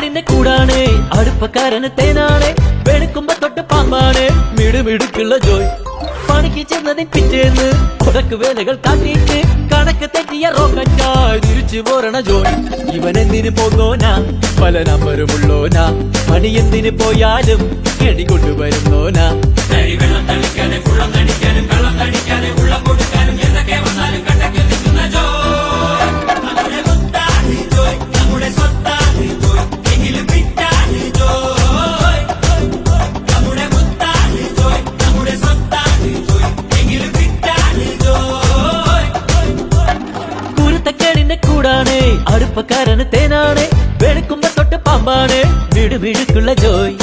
കുരുത്തക്കേടിന്റെ കൂടാണ് അടുപ്പക്കാരന് തേനാണ് വെളുക്കുമ്പോ തൊട്ട് പാമ്പാണ് മിടുമിടുക്കുള്ള ജോയ് പണിക്ക് ചെന്നതിൻ പിറ്റേന്ന് ഉടക്ക് വേലകൾ കാട്ടിയിട്ട് കണക്ക് തെറ്റിയ റോക്കറ്റായി തിരിച്ചു പോരണ ജോയ് ഇവനെന്തിന് പോന്നോനാ പല നമ്പരുമുള്ളോനാ പണി എന്തിന് പോയാലും എടി കൊണ്ടുവരുന്നോനാ വെള്ളം തളിക്കാനും ഫുള്ളം തടിക്കാനും കള്ളം തടിക്കാനും ഉള്ളം കൊടുക്കാനും എന്തൊക്കെ വന്നാലും കണ്ടക്ക് നിൽക്കുന്ന ജോയ് നമ്മുടെ മുത്താണ് ജോയ് നമ്മുടെ സ്വത്താണ് ജോയ് എങ്കിലും വിട്ടാണ് ജോയ് നമ്മുടെ മുത്താണ് ജോയ് നമ്മുടെ സ്വത്താണ് ജോയ് എങ്കിലും വിട്ടാണ് ജോയ് കുരുത്തക്കേടിന്റെ കൂടാണ് അടുപ്പക്കാരന് തേനാണ് വെളുക്കുമ്പോ തൊട്ട് പാമ്പാണ് മിടുമിടുക്കുള്ള ജോയ്